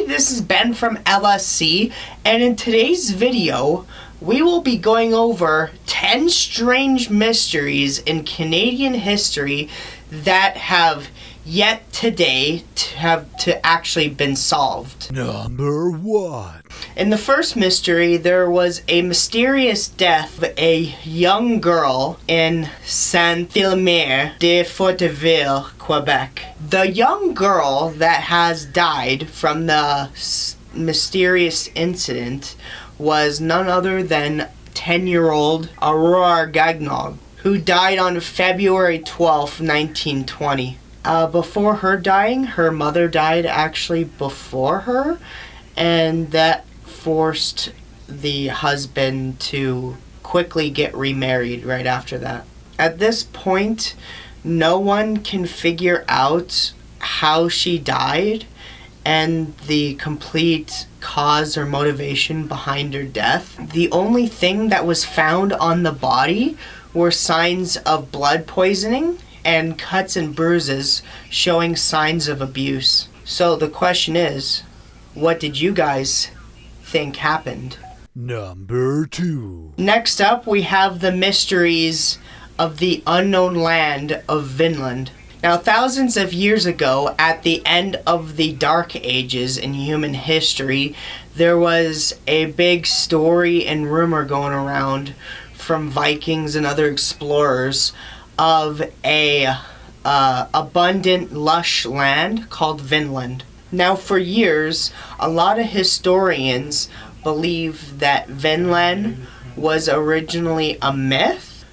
everybody, this is Ben from LSC, and in today's video, we will be going over 10 strange mysteries in Canadian history that have yet today to actually been solved. Number 1. In the first mystery, there was a mysterious death of a young girl in Sante-Marie de Forteville, Quebec. The young girl that has died from the mysterious incident was none other than 10-year-old Aurora Gagnon, who died on February 12, 1920. Before her dying, her mother died actually before her, and that forced the husband to quickly get remarried right after that. At this point, no one can figure out how she died and the complete cause or motivation behind her death. The only thing that was found on the body were signs of blood poisoning and cuts and bruises showing signs of abuse. So the question is, what did you guys think happened? Number 2. Next up, we have the mysteries of the unknown land of Vinland. Now, thousands of years ago, at the end of the Dark Ages in human history, there was a big story and rumor going around from Vikings and other explorers of a abundant, lush land called Vinland. Now, for years, a lot of historians believe that Vinland was originally a myth,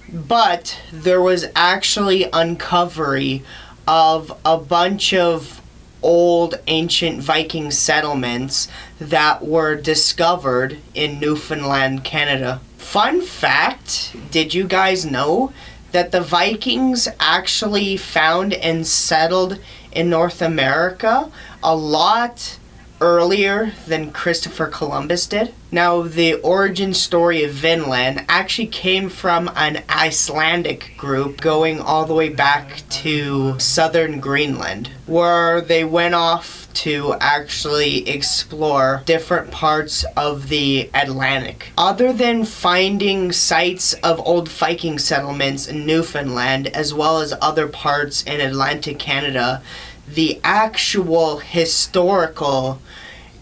but there was actually uncovery of a bunch of old ancient Viking settlements that were discovered in Newfoundland, Canada. Fun fact, did you guys know that the Vikings actually found and settled in North America a lot earlier than Christopher Columbus did? Now, the origin story of Vinland actually came from an Icelandic group going all the way back to southern Greenland, where they went off to actually explore different parts of the Atlantic. Other than finding sites of old Viking settlements in Newfoundland, as well as other parts in Atlantic Canada, the actual historical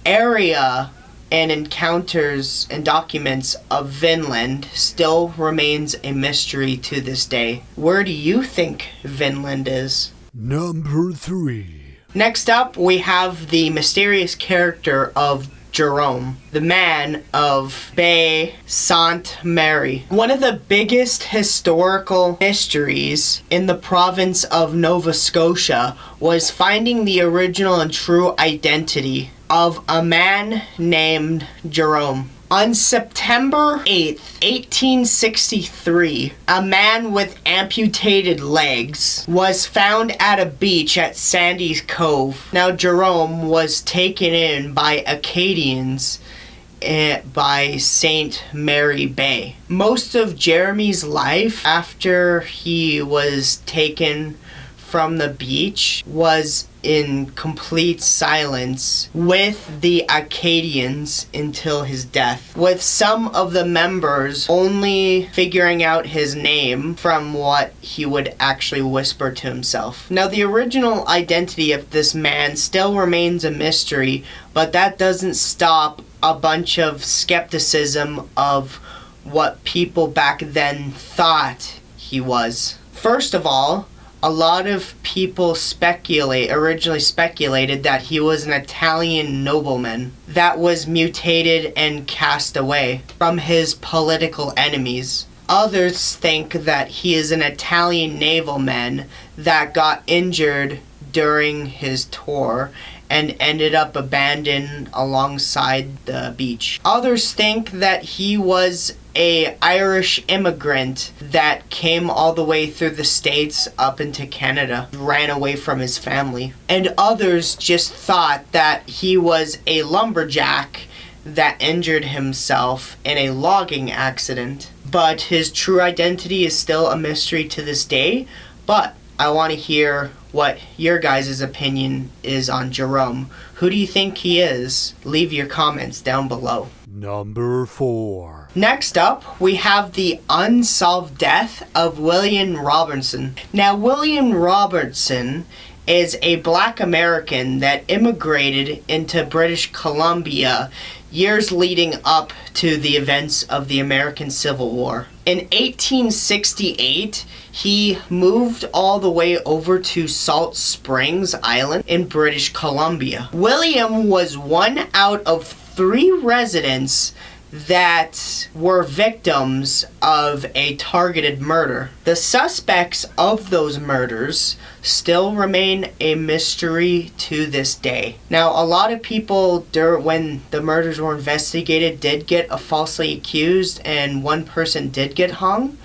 area and encounters and documents of Vinland still remains a mystery to this day. Where do you think Vinland is? Number 3. Next up, we have the mysterious character of Jerome, the man of Baie, Sante-Marie. One of the biggest historical mysteries in the province of Nova Scotia was finding the original and true identity of a man named Jerome. On September 8th, 1863, a man with amputated legs was found at a beach at Sandy's Cove. Now, Jerome was taken in by Acadians by Sante-Marie Baie. Most of Jeremy's life after he was taken from the beach was in complete silence with the Acadians until his death, with some of the members only figuring out his name from what he would actually whisper to himself. Now, the original identity of this man still remains a mystery, but that doesn't stop a bunch of skepticism of what people back then thought he was. First of all, a lot of people originally speculated that he was an Italian nobleman that was mutated and cast away from his political enemies. Others think that he is an Italian navalman that got injured during his tour and ended up abandoned alongside the beach. Others think that he was an Irish immigrant that came all the way through the States up into Canada, ran away from his family. And others just thought that he was a lumberjack that injured himself in a logging accident. But his true identity is still a mystery to this day. But I want to hear what your guys' opinion is on Jerome, Who do you think he is? Leave your comments down below. Number 4. Next up, we have the unsolved death of William Robertson. Now, William Robertson is a black American that immigrated into British Columbia years leading up to the events of the American Civil War. In 1868, he moved all the way over to Salt Springs Island in British Columbia. William was one out of 3 residents that were victims of a targeted murder. The suspects of those murders still remain a mystery to this day. Now, a lot of people, when the murders were investigated, did get falsely accused, and one person did get hung,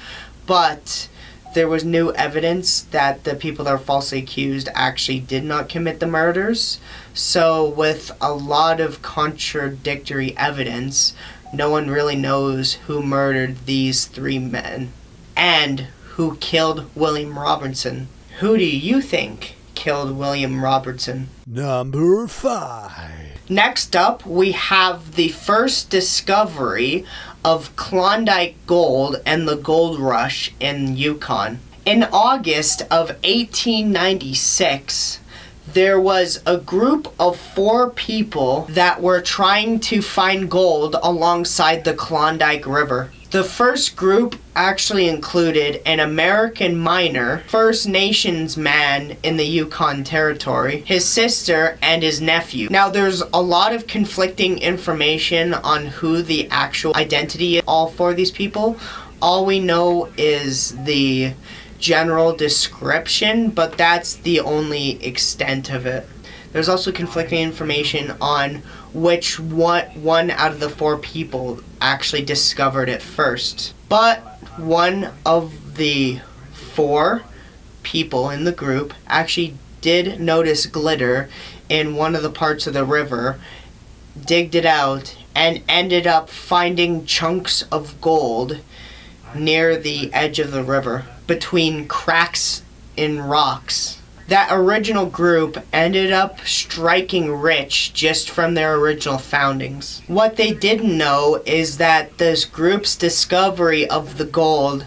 but there was new evidence that the people that were falsely accused actually did not commit the murders. So with a lot of contradictory evidence, no one really knows who murdered these 3 men and who killed William Robertson. Who do you think killed William Robertson? Number 5. Next up, we have the first discovery of Klondick gold and the gold rush in Yukon. In August of 1896, there was a group of 4 people that were trying to find gold alongside the Klondike River. The first group actually included an American miner, First Nations man in the Yukon Territory, his sister, and his nephew. Now, there's a lot of conflicting information on who the actual identity is of all 4 of these people. All we know is the general description, but that's the only extent of it. There's also conflicting information on which one out of the 4 people actually discovered it first. But one of the 4 people in the group actually did notice glitter in one of the parts of the river, digged it out, and ended up finding chunks of gold near the edge of the river, between cracks in rocks. That original group ended up striking rich just from their original foundings. What they didn't know is that this group's discovery of the gold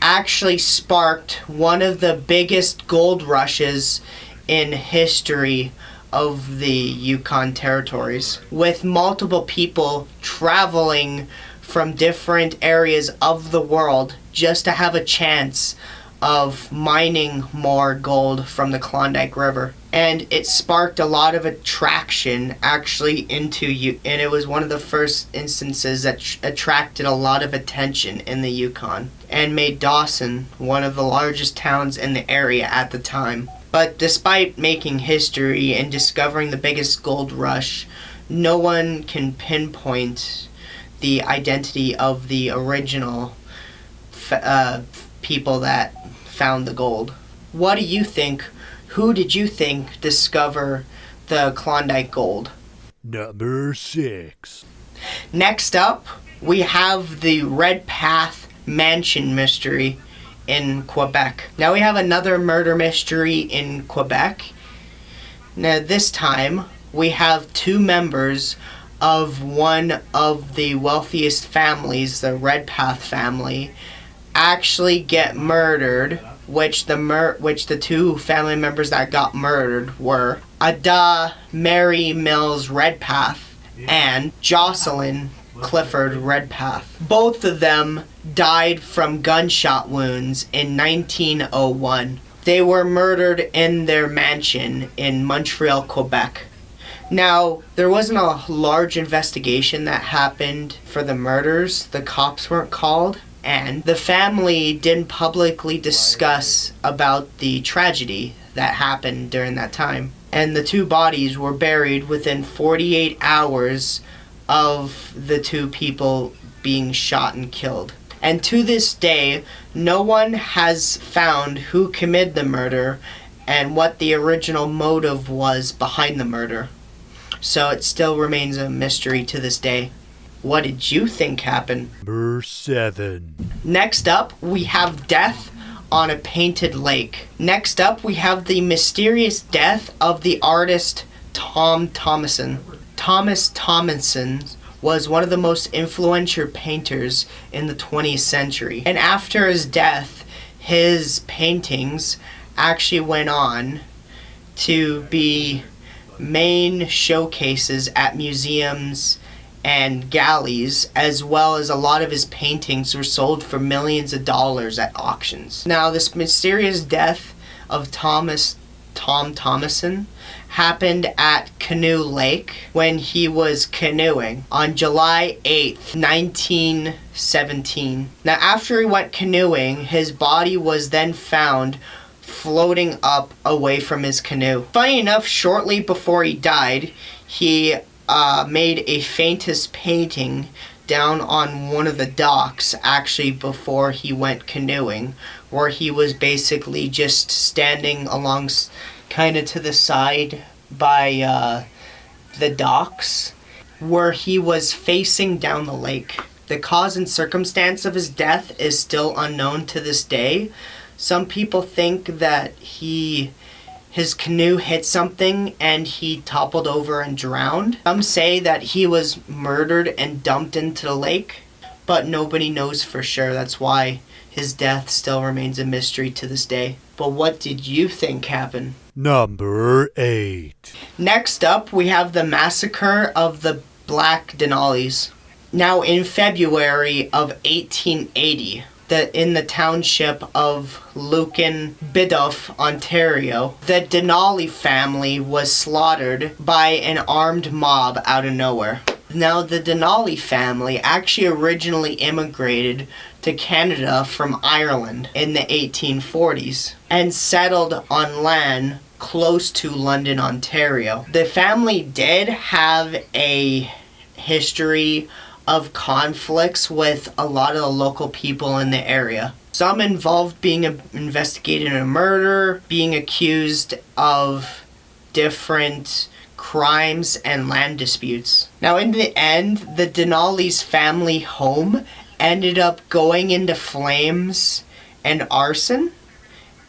actually sparked one of the biggest gold rushes in history of the Yukon territories, with multiple people traveling from different areas of the world just to have a chance of mining more gold from the Klondike River. And it sparked a lot of attraction actually into and it was one of the first instances that attracted a lot of attention in the Yukon and made Dawson one of the largest towns in the area at the time. But despite making history and discovering the biggest gold rush, no one can pinpoint the identity of the original people that found the gold. What do you think? Who did you think discover the Klondike gold? Number 6. Next up, we have the Redpath mansion mystery in Quebec. Now we have another murder mystery in Quebec. Now this time, we have 2 members of one of the wealthiest families, the Redpath family, actually get murdered, which the 2 family members that got murdered were Ada Mary Mills Redpath and Jocelyn Clifford Redpath. Both of them died from gunshot wounds in 1901. They were murdered in their mansion in Montreal, Quebec. Now, there wasn't a large investigation that happened for the murders. The cops weren't called, and the family didn't publicly discuss about the tragedy that happened during that time. And the 2 bodies were buried within 48 hours of the 2 people being shot and killed. And to this day, no one has found who committed the murder and what the original motive was behind the murder. So it still remains a mystery to this day. What did you think happened? Number 7. Next up, we have death on a painted lake. Next up, we have the mysterious death of the artist Thomas Thomason was one of the most influential painters in the 20th century. And after his death, his paintings actually went on to be main showcases at museums and galleries, as well as a lot of his paintings were sold for millions of dollars at auctions. Now, this mysterious death of Tom Thomason happened at Canoe Lake when he was canoeing on July 8th, 1917. Now, after he went canoeing, his body was then found floating up away from his canoe. Funny enough, shortly before he died, he made a faintest painting down on one of the docks, actually before he went canoeing, where he was basically just standing along kind of to the side by the docks, where he was facing down the lake. The cause and circumstance of his death is still unknown to this day. Some people think that his canoe hit something and he toppled over and drowned. Some say that he was murdered and dumped into the lake, but nobody knows for sure. That's why his death still remains a mystery to this day. But what did you think happened? Number 8. Next up, we have the Massacre of the Black Donnellys. Now, in February of 1880, in the township of Lucan, Biddulph, Ontario, the Donnelly family was slaughtered by an armed mob out of nowhere. Now, the Donnelly family actually originally immigrated to Canada from Ireland in the 1840s and settled on land close to London, Ontario. The family did have a history of conflicts with a lot of the local people in the area. Some involved being investigated in a murder, being accused of different crimes and land disputes. Now, in the end, the Donnelly's family home ended up going into flames and arson,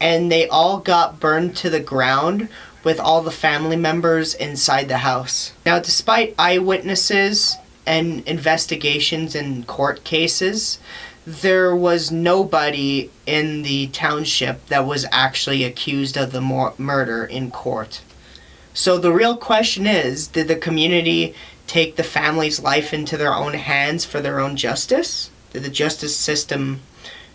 and they all got burned to the ground with all the family members inside the house. Now, despite eyewitnesses and investigations and court cases, there was nobody in the township that was actually accused of the murder in court. So the real question is, did the community take the family's life into their own hands for their own justice? Did the justice system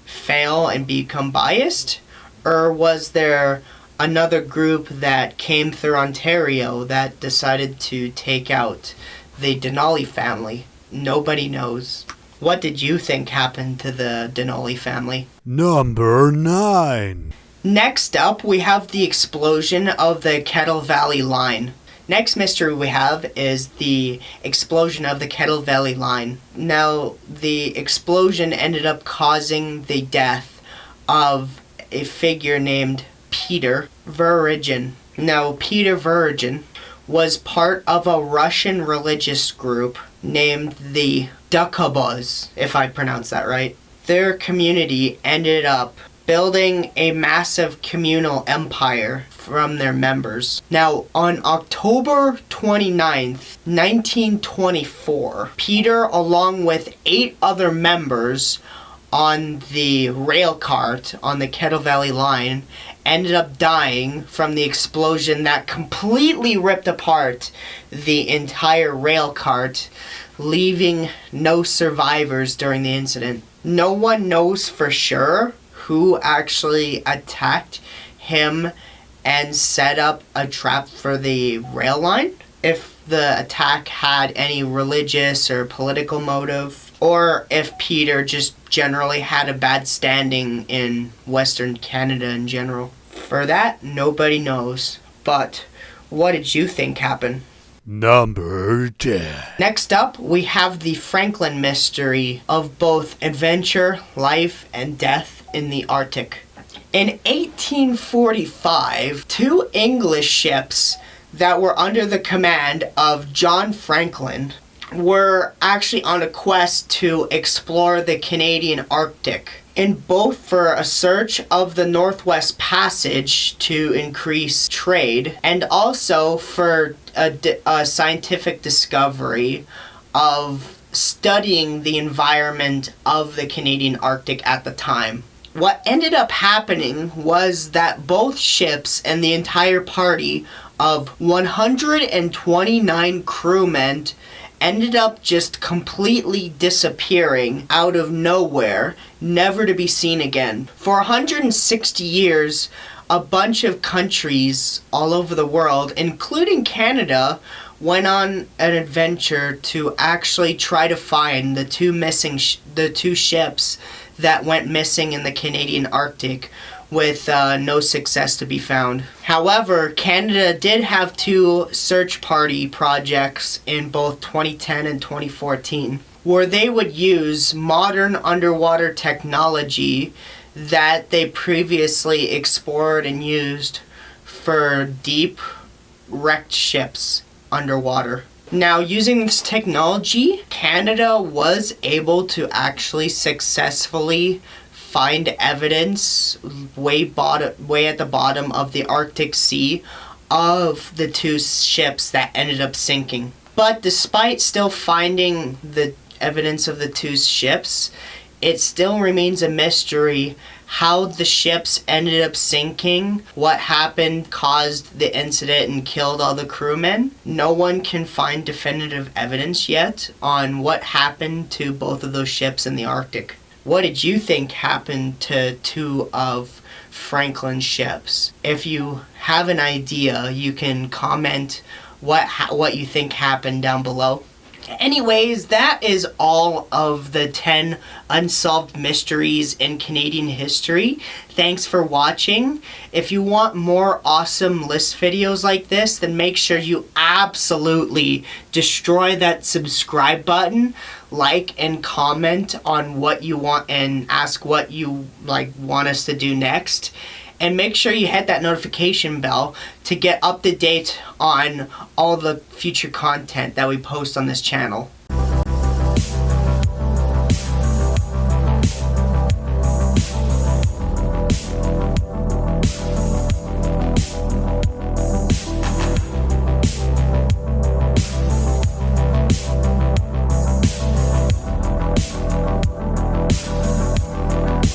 fail and become biased? Or was there another group that came through Ontario that decided to take out the Donnelly family? Nobody knows. What did you think happened to the Donnelly family? Number 9. Next up, we have the explosion of the Kettle Valley Line. Next mystery we have is the explosion of the Kettle Valley Line. Now, the explosion ended up causing the death of a figure named Peter Virgin. Now, Peter Virgin was part of a Russian religious group named the Dukhabas, if I pronounce that right. Their community ended up building a massive communal empire from their members. Now, on October 29th, 1924, Peter, along with 8 other members on the rail cart on the Kettle Valley Line, ended up dying from the explosion that completely ripped apart the entire rail cart, leaving no survivors during the incident. No one knows for sure who actually attacked him and set up a trap for the rail line, if the attack had any religious or political motive, or if Peter just generally had a bad standing in Western Canada in general. For that, nobody knows. But what did you think happened? Number 10. Next up, we have the Franklin mystery of both adventure, life, and death in the Arctic. In 1845, 2 English ships that were under the command of John Franklin were actually on a quest to explore the Canadian Arctic. in both for a search of the Northwest Passage to increase trade, and also for a scientific discovery of studying the environment of the Canadian Arctic at the time. What ended up happening was that both ships and the entire party of 129 crewmen ended up just completely disappearing out of nowhere, never to be seen again. For 160 years, a bunch of countries all over the world, including Canada, went on an adventure to actually try to find the two ships that went missing in the Canadian Arctic, with no success to be found. However, Canada did have 2 search party projects in both 2010 and 2014, where they would use modern underwater technology that they previously explored and used for deep, wrecked ships underwater. Now, using this technology, Canada was able to actually successfully find evidence way at the bottom of the Arctic Sea of the 2 ships that ended up sinking. But despite still finding the evidence of the 2 ships, it still remains a mystery how the ships ended up sinking, what happened caused the incident and killed all the crewmen. No one can find definitive evidence yet on what happened to both of those ships in the Arctic. What did you think happened to 2 of Franklin's ships? If you have an idea, you can comment what you think happened down below. Anyways, that is all of the 10 unsolved mysteries in Canadian history. Thanks for watching. If you want more awesome list videos like this, then make sure you absolutely destroy that subscribe button, like and comment on what you want and ask what you want us to do next. And make sure you hit that notification bell to get up to date on all the future content that we post on this channel.